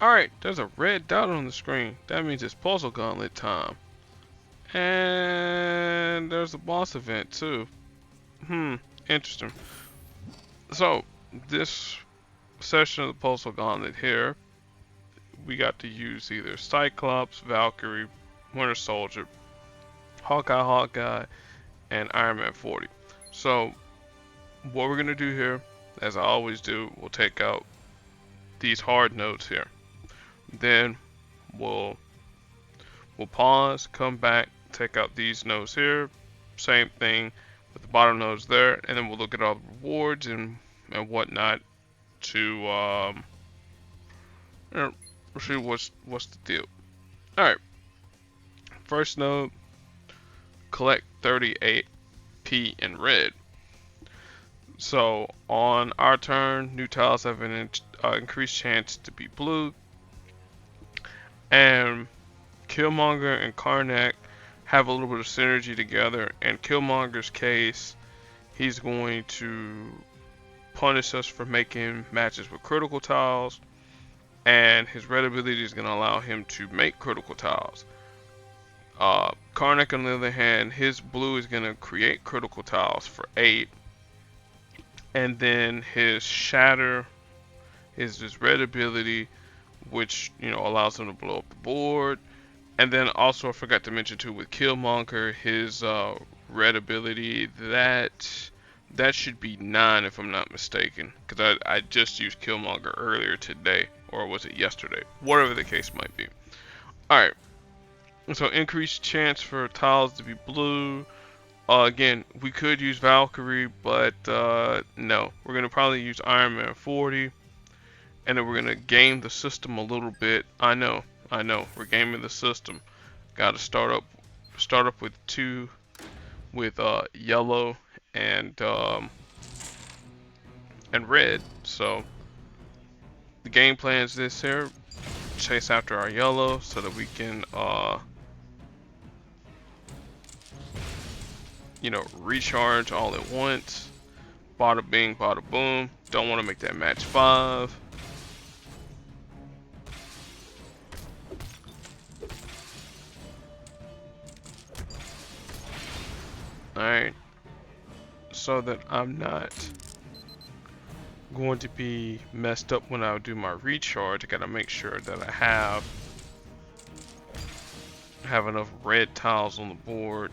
Alright, there's a red dot on the screen. That means it's puzzle gauntlet time. And there's a boss event too. Interesting. So, this session of the puzzle gauntlet here, we got to use either Cyclops, Valkyrie, Winter Soldier, Hawkeye, and Iron Man 40. So, what we're going to do here, as I always do, we'll take out these hard nodes here. Then we'll pause, come back, take out these nodes here. Same thing with the bottom nodes there, and then we'll look at all the rewards and whatnot to see what's the deal. All right, first node, collect 38p in red. So on our turn, new tiles have an increased chance to be blue, and Killmonger and Karnak have a little bit of synergy together. In Killmonger's case, he's going to punish us for making matches with critical tiles, and his red ability is going to allow him to make critical tiles. Karnak, on the other hand, his blue is going to create critical tiles for 8, and then his shatter is his red ability, which allows him to blow up the board. And then also I forgot to mention too, with Killmonger, his red ability, that should be 9 if I'm not mistaken, because I just used Killmonger earlier today, or was it yesterday, whatever the case might be. Alright, so increased chance for tiles to be blue. Again, we could use Valkyrie, but no, we're gonna probably use Iron Man 40, and then we're gonna game the system a little bit. I know, we're gaming the system. Got to start up with yellow and red. So the game plan is this here: chase after our yellow so that we can recharge all at once. Bada bing, bada boom. Don't want to make that match 5. Alright, so that I'm not going to be messed up when I do my recharge, I gotta make sure that I have enough red tiles on the board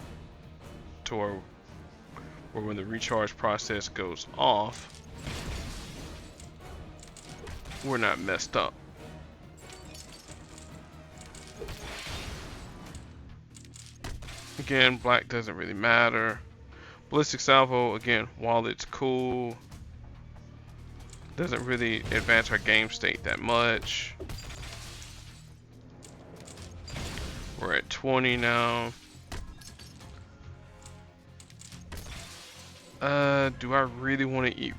to where when the recharge process goes off, we're not messed up. Again, black doesn't really matter. Ballistic salvo, again, while it's cool, doesn't really advance our game state that much. We're at 20 now. Do I really want to eat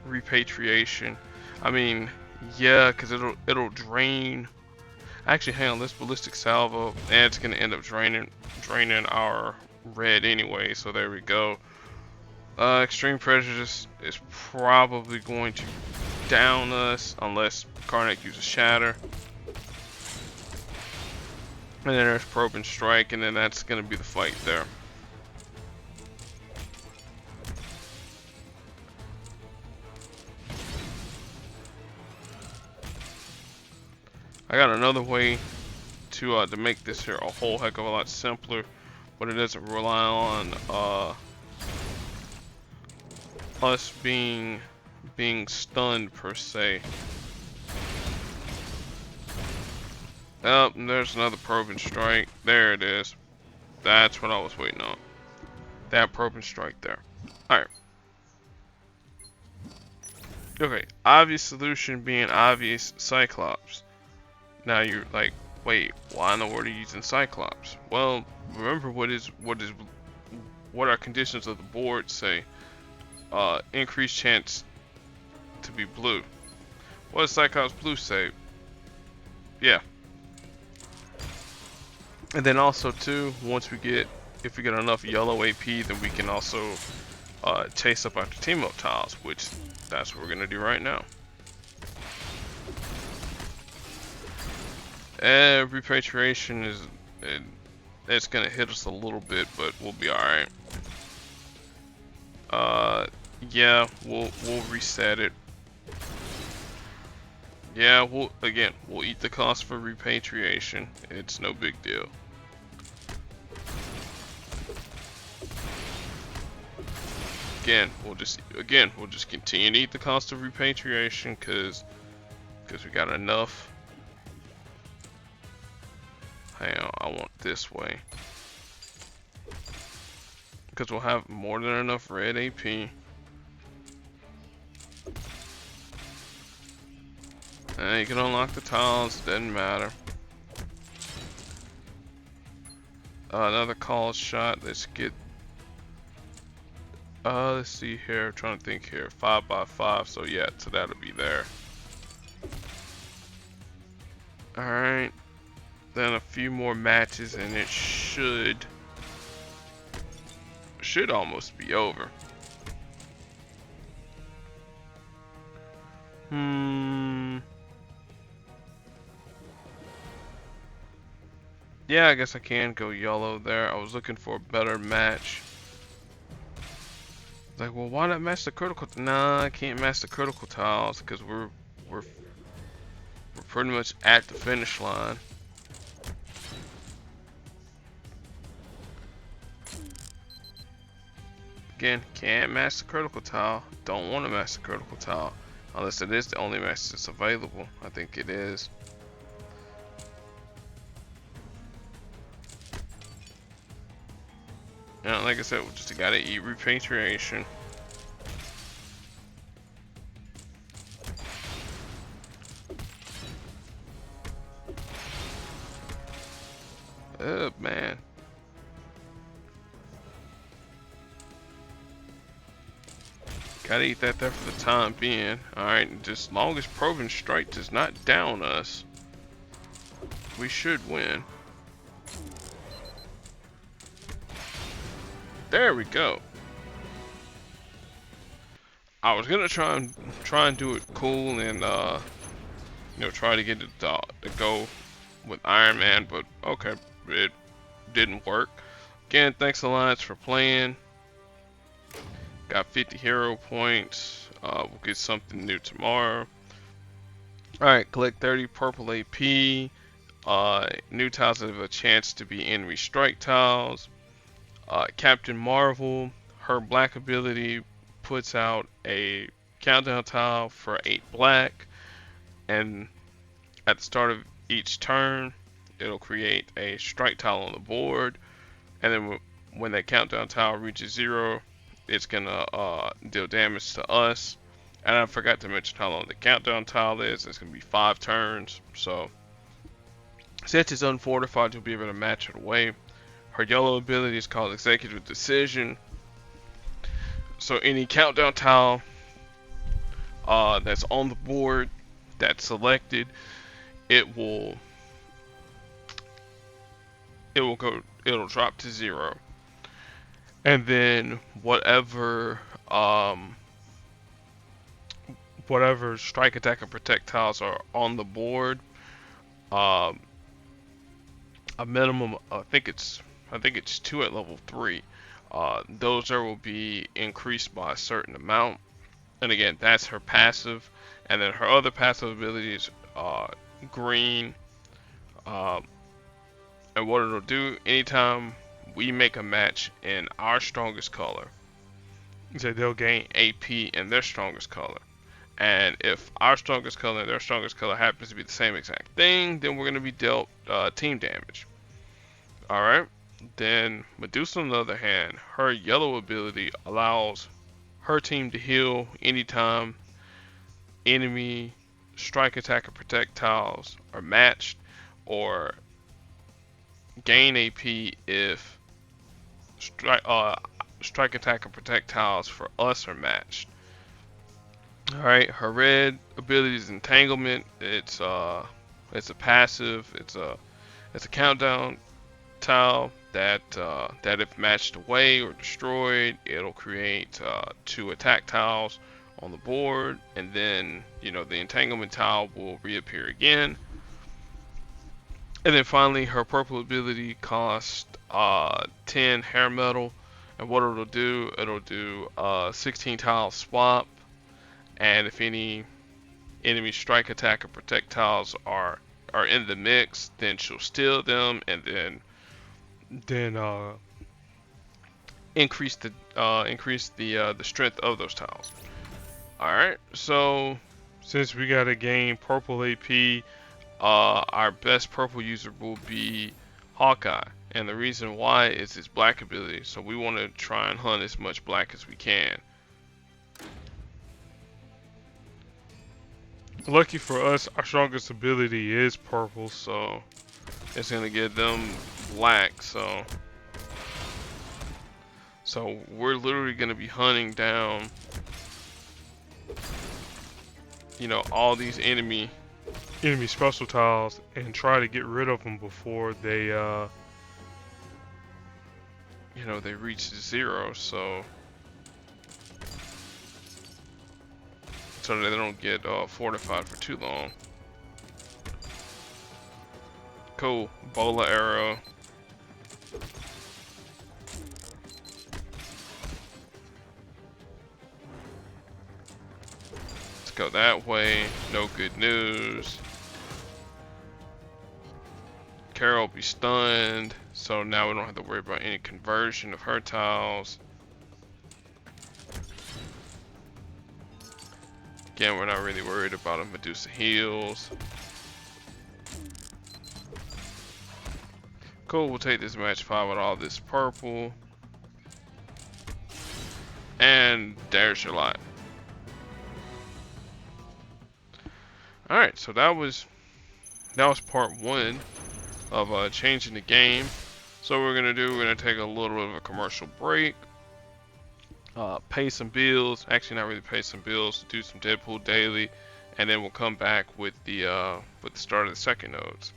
repatriation? I mean, yeah, because it'll drain. Actually, hang on, this ballistic salvo, and it's gonna end up draining our red anyway. So there we go. Extreme prejudice is probably going to down us unless Karnak uses shatter. And then there's probe and strike, and then that's gonna be the fight there. I got another way to make this here a whole heck of a lot simpler, but it doesn't rely on us being stunned per se. Oh, there's another probe and strike. There it is. That's what I was waiting on. That probe and strike there. Alright. Okay, obvious solution being obvious Cyclops. Now you're like, wait, why in the world are you using Cyclops? Well, remember what our conditions of the board say. Increased chance to be blue. What does Cyclops blue say? Yeah. And then also too, if we get enough yellow AP, then we can also chase up after team up tiles, which that's what we're gonna do right now. Repatriation is it's gonna hit us a little bit, but we'll be all right. Yeah, we'll reset it. Yeah, we'll eat the cost for repatriation. It's no big deal. We'll just continue to eat the cost of repatriation because we got enough. Hang on, I want this way because we'll have more than enough red AP. And you can unlock the tiles, doesn't matter. Another call shot. Let's get. Let's see here. I'm trying to think here. 5x5. So yeah, so that'll be there. All right. Then a few more matches, and it should almost be over. Yeah, I guess I can go yellow there. I was looking for a better match. Like, well, why not match the critical? Nah, I can't match the critical tiles because we're pretty much at the finish line. Again, can't match the critical tile. Don't want to match the critical tile unless it is the only match that's available. I think it is. Yeah, like I said, we just gotta eat repatriation. Oh man. Gotta eat that there for the time being. Alright, just as long as Proven Strike does not down us, we should win. There we go. I was gonna try and do it cool and you know, try to get it to go with Iron Man, but okay, it didn't work. Again, thanks Alliance for playing. Got 50 hero points. We'll get something new tomorrow. Alright, collect 30 purple AP. New tiles that have a chance to be enemy strike tiles. Captain Marvel, her black ability puts out a countdown tile for 8 black, and at the start of each turn it'll create a strike tile on the board, and then when that countdown tile reaches 0, it's gonna deal damage to us. And I forgot to mention how long the countdown tile is. It's gonna be 5 turns, so since it's unfortified you'll be able to match it away. Her yellow ability is called Executive Decision. So any countdown tile that's on the board that's selected, it'll drop to 0. And then whatever strike, attack, and protect tiles are on the board, a minimum, I think it's 2 at level 3. Those there will be increased by a certain amount. And again, that's her passive. And then her other passive abilities, green. And what it'll do, anytime we make a match in our strongest color, so they'll gain AP in their strongest color. And if our strongest color and their strongest color happens to be the same exact thing, then we're going to be dealt team damage. Alright, then Medusa on the other hand, her yellow ability allows her team to heal anytime enemy strike, attack, and protect tiles are matched, or gain AP if strike, attack, and protect tiles for us are matched. Alright, her red ability is Entanglement. It's a passive. It's a countdown tile that if matched away or destroyed, it'll create 2 attack tiles on the board, and then, you know, the entanglement tile will reappear again. And then finally, her purple ability costs 10 hair metal. And what it'll do 16 tile swap. And if any enemy strike, attack, or projectiles are in the mix, then she'll steal them, and then increase the strength of those tiles. All right, so since we gotta gain purple AP, our best purple user will be Hawkeye, and the reason why is his black ability. So we want to try and hunt as much black as we can. Lucky for us, our strongest ability is purple, so it's gonna get them black. So we're literally gonna be hunting down, all these enemy special tiles and try to get rid of them before they they reach 0. So that they don't get fortified for too long. Cool. Bola arrow. Let's go that way. No good news. Carol will be stunned, so now we don't have to worry about any conversion of her tiles. Again, we're not really worried about a Medusa heals. Cool, we'll take this match 5 with all this purple. And there's your lot. Alright, so that was part 1 of changing the game. So what we're gonna take a little bit of a commercial break. Pay some bills, actually not really pay some bills, do some Deadpool daily, and then we'll come back with the start of the second nodes.